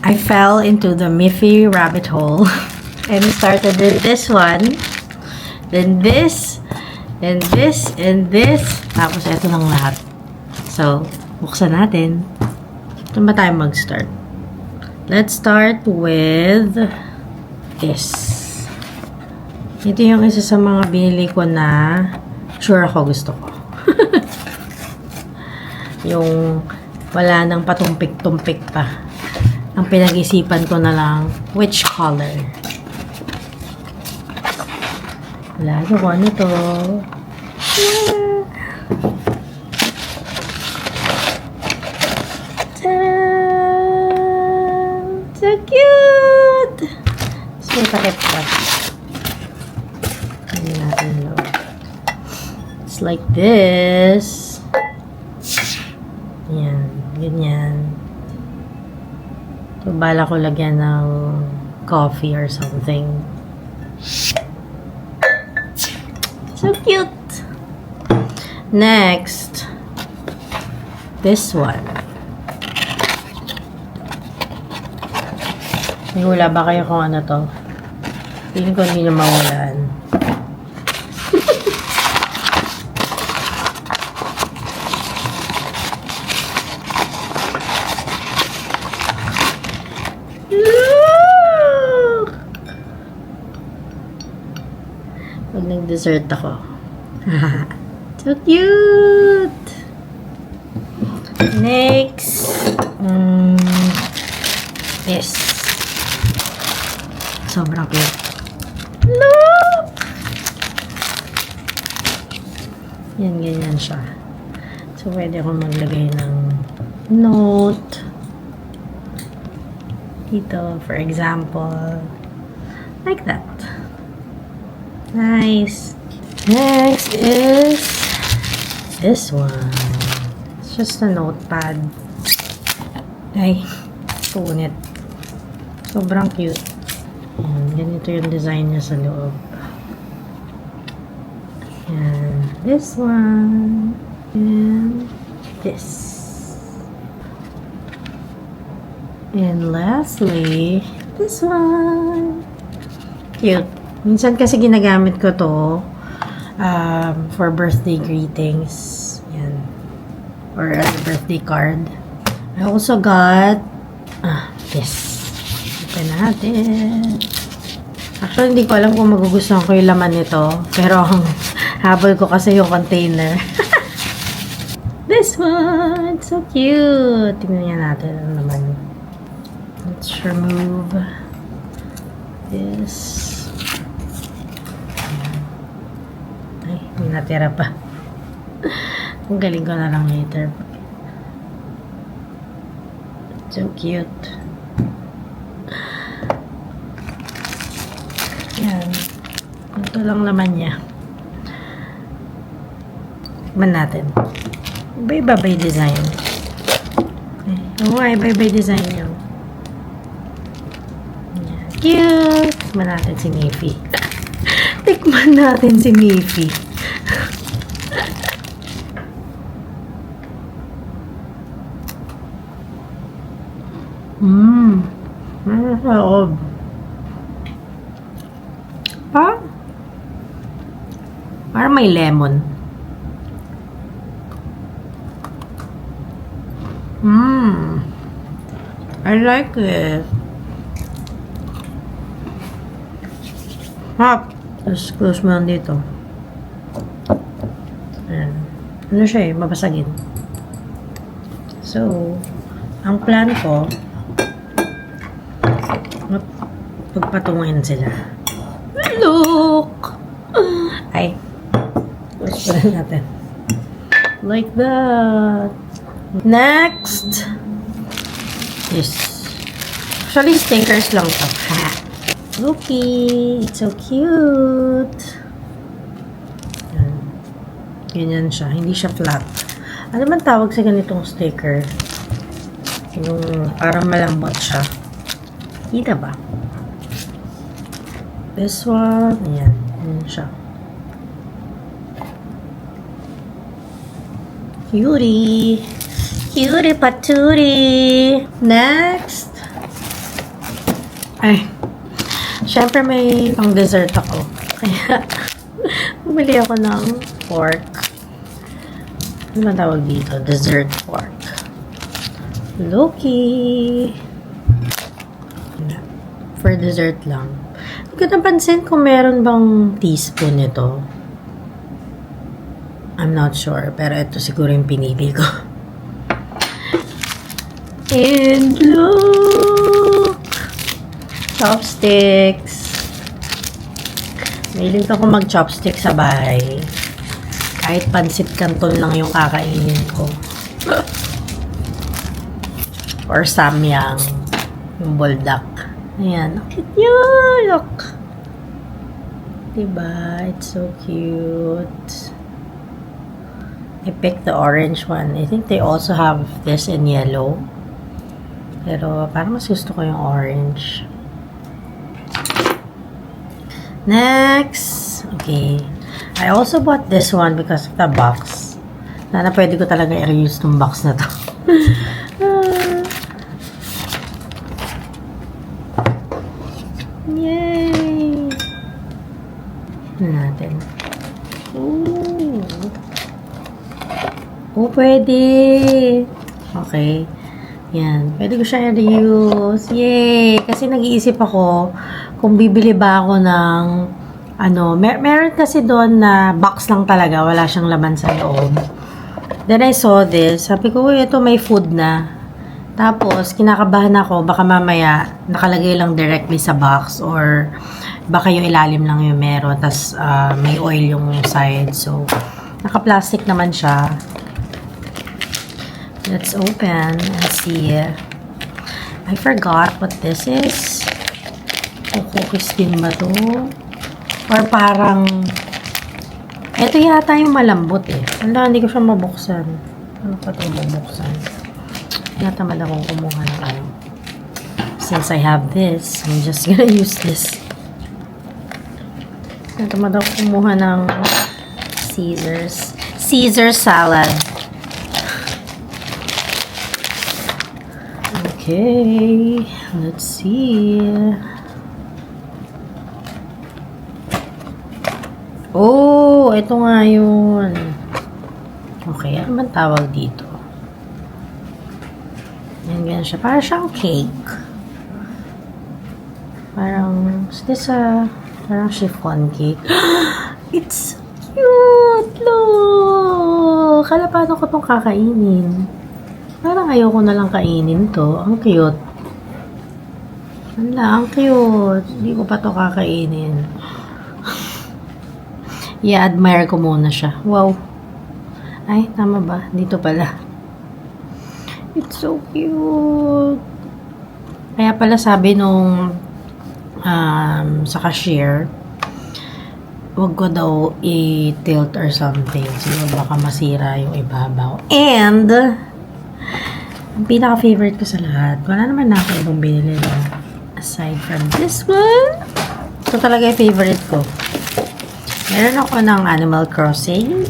I fell into the Miffy rabbit hole and started with this one, then this, and this, and this, tapos ito lang lahat. So, buksan natin. Saan ba tayo mag-start? Let's start with this. Ito yung isa sa mga binili ko na sure ako gusto ko. Yung wala nang patumpik-tumpik pa. Ang pinag-isipan ko na lang, which color? Wala ko kung ano to. So cute! So, takip pa. Hindi natin load. It's like this. Yan. Ganyan. So, bala ko lagyan ng coffee or something. So cute! Next. This one. May hula ba kayo kung ano to? Feeling ko hindi na mawalaan. Pag nag-dessert ako. So cute! Next. Yes. Sobrang cute. Look! Yan, ganyan siya. So, pwede akong maglagay ng note. Dito, for example. Like that. Nice. Next is this one. It's just a notepad. Ay, punit. Sobrang cute. Ayan, ganito yung design niya sa loob. Ayan, this one. And this. And lastly, this one. Cute. Minsan kasi ginagamit ko to for birthday greetings. Yan. Or as a birthday card. I also got this. Open natin. Actually, hindi ko alam kung magugustuhan ko yung laman nito. Pero ang habol ko kasi yung container. This one! So cute! Tingnan niya natin ang laman. Let's remove this. Ay, may natira pa. Ang galing ko na lang later. So cute. Yan. Ito lang naman niya. Tignan natin. Iba-iba design. Oo, iba-iba design niyo. Cute! Tikman natin si Miffy. Tikman natin si Miffy. Ano sa loob? Parang may lemon. I like it. Just close mo lang dito. Ayan. Ano siya eh, mabasagin. So, ang plan ko, pagpatungin sila. Look! Ay. Close pa rin natin. Like that. Next! This. Actually, stickers lang to. Looky! It's so cute! Ganyan siya. Hindi siya flat. Ano man tawag sa ganitong sticker? Yung parang malambot siya. Kita ba? This one. Ayan. Ayan siya. Cutie! Cutie patootie! Next! Ay, syempre may pang dessert ako. Kaya, bumili ako ng pork. Ano ba tawag dito? Dessert pork. Loki. For dessert lang. Hindi ko napansin kung meron bang teaspoon nito. I'm not sure. Pero ito siguro yung pinili ko. And look! Chopsticks. Mahilig ako mag-chopstick sa bahay. Kahit pansit canton lang yung kakainin ko. Or samyang. Yung buldak. Ayan. Cute yun! Look! Diba? It's so cute. I picked the orange one. I think they also have this in yellow. Pero parang mas gusto ko yung orange. Next! Okay. I also bought this one because of the box. Sana pwede ko talaga i-reuse tong box na to. Yay! Ito natin. Ooh! Oh, pwede! Okay. Yan. Pwede ko siya i-reuse. Yay! Kasi nag-iisip ako kung bibili ba ako ng meron kasi doon na box lang talaga. Wala siyang laman sa loob. Then I saw this. Sabi ko, uy, ito may food na. Tapos, kinakabahan ako. Baka mamaya nakalagay lang directly sa box or baka yung ilalim lang yung meron. Tapos, may oil yung side. So, naka-plastic naman siya. Let's open and see. I forgot what this is. Cookies din ba to? Or parang ito yata yung malambot eh. Wala, hindi ko siya mabuksan. Ano pa ito mabuksan? Natamad akong kumuha ng ano. Since I have this, I'm just gonna use this. Natamad akong kumuha ng Caesar salad. Okay, let's see. Oh, ito nga yun. Okay, ano man tawag dito? Yan, ganyan siya. Parang siyang cake. Parang, is this parang chiffon cake? It's cute! Look! Kala paano ko itong kakainin? Parang ayoko na lang kainin to. Ang cute. Ang cute. Hindi ko pa to kakainin. I-admire ko muna siya. Wow. Ay, tama ba? Dito pala. It's so cute. Kaya pala sabi nung sa cashier, wag ko daw i-tilt or something. Siguro baka masira yung ibabaw. And ang pinaka-favorite ko sa lahat, wala naman na ako ibang binili na aside from this one. Ito talaga yung favorite ko. Meron ako ng Animal Crossing.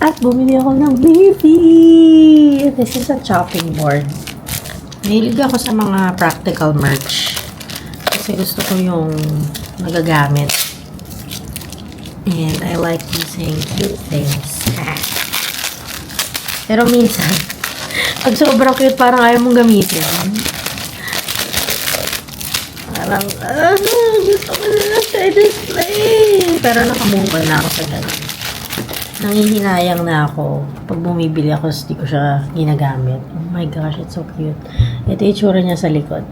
At bumili ako ng baby. This is a chopping board. Mahilig ako sa mga practical merch. Kasi gusto ko yung magagamit. And I like using cute things. Pero minsan, pag sobrang cute, parang ayaw mong gamitin. Parang, gusto ko na lang sa display. Pero nakamove na ako sa ganun. Nangihinayang na ako. Pag bumibili ako, hindi ko siya ginagamit. Oh my gosh, it's so cute. Ito yung itsura niya sa likod.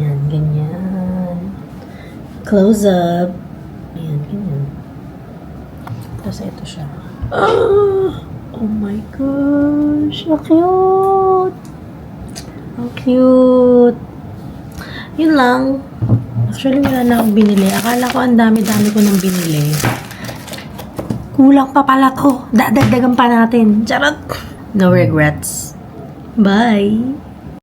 Yan, ganyan. Close up. Ayan, ganyan. Tapos ito siya. Oh my gosh, how cute! How cute! Yun lang. Actually, wala na akong binili. Akala ko ang dami-dami ko nang binili. Kulang pa pala to. Dadagdagan pa natin. Charot! No regrets. Bye!